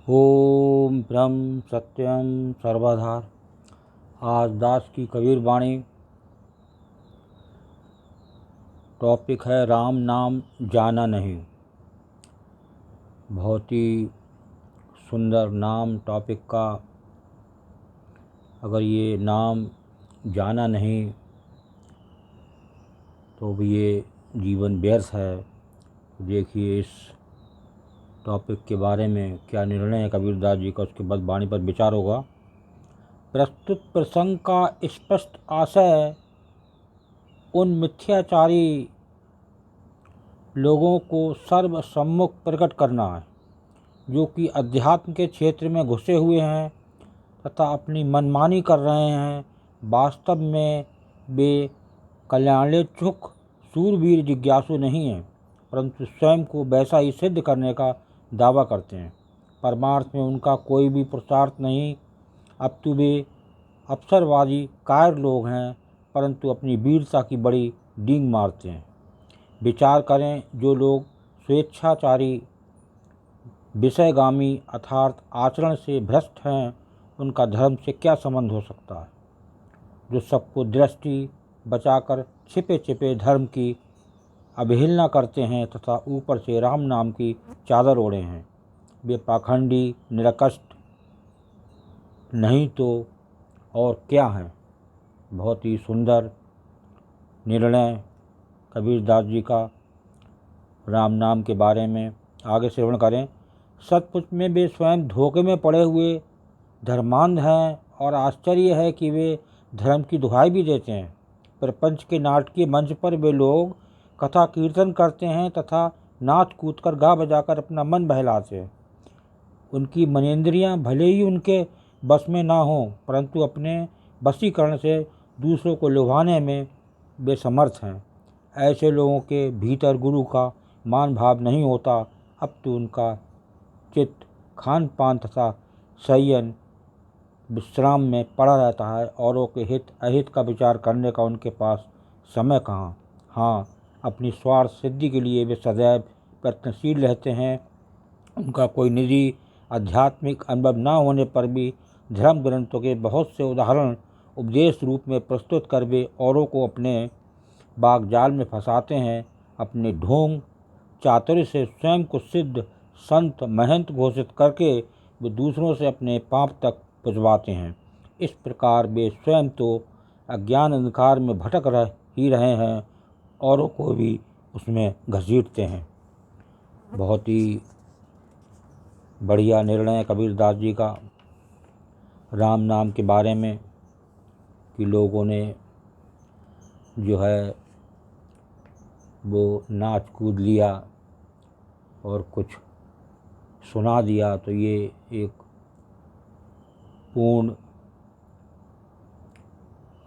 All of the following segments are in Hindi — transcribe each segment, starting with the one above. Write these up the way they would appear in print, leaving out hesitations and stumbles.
ओम ब्रह्म सत्यम सर्वधार। आज दास की कबीर वाणी। टॉपिक है राम नाम जाना नहीं। बहुत ही सुंदर नाम टॉपिक का। अगर ये नाम जाना नहीं तो भी ये जीवन व्यर्थ है। देखिए इस टॉपिक के बारे में क्या निर्णय है कबीरदास जी का, उसके बाद वाणी पर विचार होगा। प्रस्तुत प्रसंग का स्पष्ट आशय उन मिथ्याचारी लोगों को सर्वसम्मुख प्रकट करना है जो कि अध्यात्म के क्षेत्र में घुसे हुए हैं तथा अपनी मनमानी कर रहे हैं। वास्तव में वे कल्याणोत्सुक सूरवीर जिज्ञासु नहीं हैं, परंतु स्वयं को वैसा ही सिद्ध करने का दावा करते हैं। परमार्थ में उनका कोई भी पुरुषार्थ नहीं, अपितु वे अवसरवादी कायर लोग हैं, परंतु अपनी वीरता की बड़ी डींग मारते हैं। विचार करें, जो लोग स्वेच्छाचारी विषयगामी अर्थात आचरण से भ्रष्ट हैं, उनका धर्म से क्या संबंध हो सकता है। जो सबको दृष्टि बचाकर छिपे छिपे धर्म की अवहेलना करते हैं तथा ऊपर से राम नाम की चादर ओढ़े हैं, वे पाखंडी निरकष्ट नहीं तो और क्या हैं। बहुत ही सुंदर निर्णय कबीरदास जी का राम नाम के बारे में। आगे श्रवण करें। सचमुच में वे स्वयं धोखे में पड़े हुए धर्मांध हैं और आश्चर्य है कि वे धर्म की दुहाई भी देते हैं। प्रपंच के नाटकीय मंच पर वे लोग कथा कीर्तन करते हैं तथा नाच कूद कर गा बजाकर अपना मन बहलाते हैं। उनकी मनेंद्रियां भले ही उनके बस में ना हों, परंतु अपने वशीकरण से दूसरों को लुभाने में वे समर्थ हैं। ऐसे लोगों के भीतर गुरु का मान भाव नहीं होता, अब तो उनका चित्त खान पान तथा संयम विश्राम में पड़ा रहता है। औरों के हित अहित का विचार करने का उनके पास समय कहाँ। हाँ, अपनी स्वार्थ सिद्धि के लिए वे सदैव प्रयत्नशील रहते हैं। उनका कोई निजी आध्यात्मिक अनुभव न होने पर भी धर्म ग्रंथों के बहुत से उदाहरण उपदेश रूप में प्रस्तुत कर वे औरों को अपने बागजाल में फंसाते हैं। अपने ढोंग चातुर्य से स्वयं को सिद्ध संत महंत घोषित करके वे दूसरों से अपने पाप तक पुजवाते हैं। इस प्रकार वे स्वयं तो अज्ञान अंधकार में भटक ही रहे हैं, औरों को भी उसमें घसीटते हैं। बहुत ही बढ़िया निर्णय कबीरदास जी का राम नाम के बारे में कि लोगों ने जो है वो नाच कूद लिया और कुछ सुना दिया, तो ये एक पूर्ण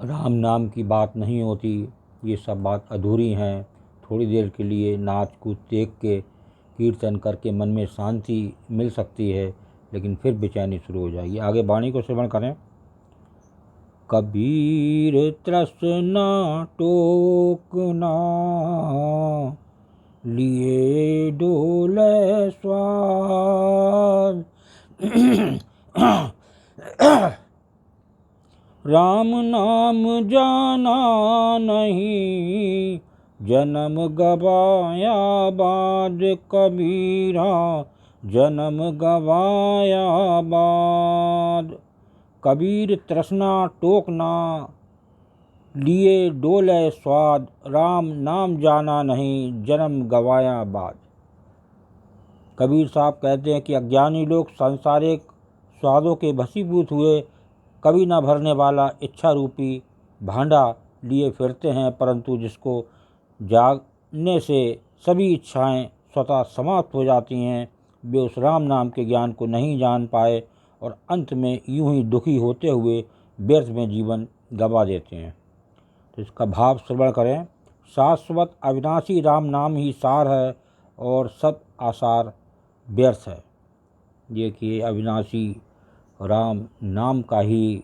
राम नाम की बात नहीं होती। ये सब बात अधूरी हैं। थोड़ी देर के लिए नाच कूद देख के कीर्तन करके मन में शांति मिल सकती है, लेकिन फिर बेचैनी शुरू हो जाएगी। आगे वाणी को श्रवण करें। कबीर तृष्णा टोकना लिए डोले स्वाद राम नाम जाना नहीं, जन्म गवाया बाद कबीरा, जन्म गवाया बाद। कबीर तृष्णा टोकना लिए डोले स्वाद, राम नाम जाना नहीं, जन्म गवाया बाद। कबीर साहब कहते हैं कि अज्ञानी लोग सांसारिक स्वादों के वशीभूत हुए कभी न भरने वाला इच्छा रूपी भांडा लिए फिरते हैं, परंतु जिसको जागने से सभी इच्छाएं स्वतः समाप्त हो जाती हैं, वे उस राम नाम के ज्ञान को नहीं जान पाए और अंत में यूं ही दुखी होते हुए व्यर्थ में जीवन गंवा देते हैं। तो इसका भाव श्रवण करें। शाश्वत अविनाशी राम नाम ही सार है और सब आसार व्यर्थ है। ये कि अविनाशी राम नाम का ही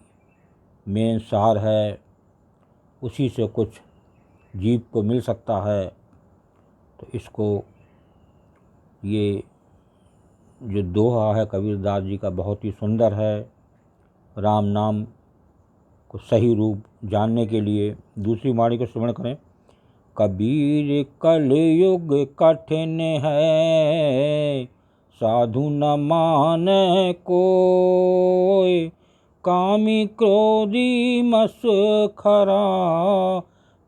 मेन सार है, उसी से कुछ जीव को मिल सकता है। तो इसको ये जो दोहा है कबीरदास जी का बहुत ही सुंदर है। राम नाम को सही रूप जानने के लिए दूसरी वाणी को श्रवण करें। कबीर कलयुग कठिन है, साधु न माने कोय, कामी क्रोधी मसखरा,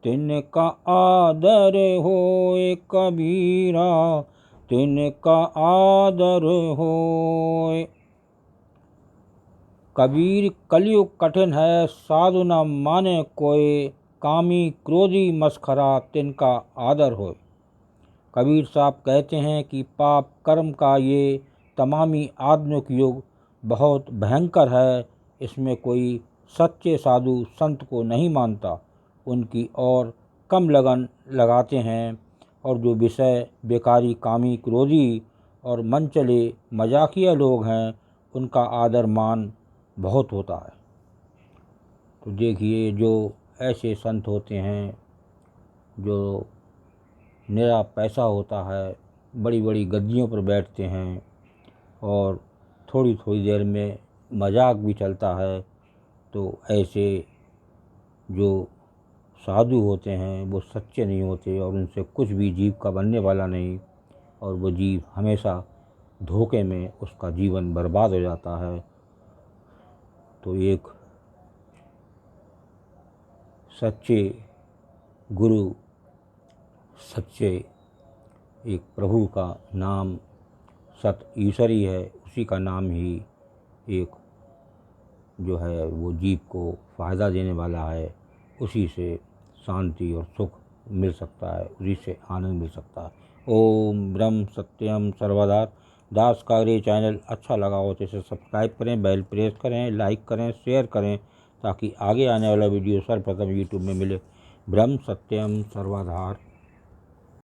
तिनका आदर होए कबीरा, तिनका आदर होए। कबीर कलयुग कठिन है, साधु न माने कोय, कामी क्रोधी मसखरा, तिनका आदर होए। कबीर साहब कहते हैं कि पाप कर्म का ये तमामी आधुनिक युग बहुत भयंकर है। इसमें कोई सच्चे साधु संत को नहीं मानता, उनकी और कम लगन लगाते हैं, और जो विषय बेकारी कामी क्रोधी और मनचले मजाकिया लोग हैं उनका आदर मान बहुत होता है। तो देखिए, जो ऐसे संत होते हैं जो निरा पैसा होता है, बड़ी बड़ी गद्दियों पर बैठते हैं और थोड़ी थोड़ी देर में मजाक भी चलता है, तो ऐसे जो साधु होते हैं वो सच्चे नहीं होते और उनसे कुछ भी जीव का बनने वाला नहीं, और वो जीव हमेशा धोखे में उसका जीवन बर्बाद हो जाता है। तो एक सच्चे गुरु, सच्चे एक प्रभु का नाम सत ईश्वर ही है, उसी का नाम ही एक जो है वो जीव को फ़ायदा देने वाला है। उसी से शांति और सुख मिल सकता है, उसी से आनंद मिल सकता है। ओम ब्रह्म सत्यम सर्वदा। दास कागरे चैनल अच्छा लगा हो तो इसे सब्सक्राइब करें, बेल प्रेस करें, लाइक करें, शेयर करें, ताकि आगे आने वाला वीडियो सर्वप्रथम यूट्यूब में मिले। ब्रह्म सत्यम सर्वधार।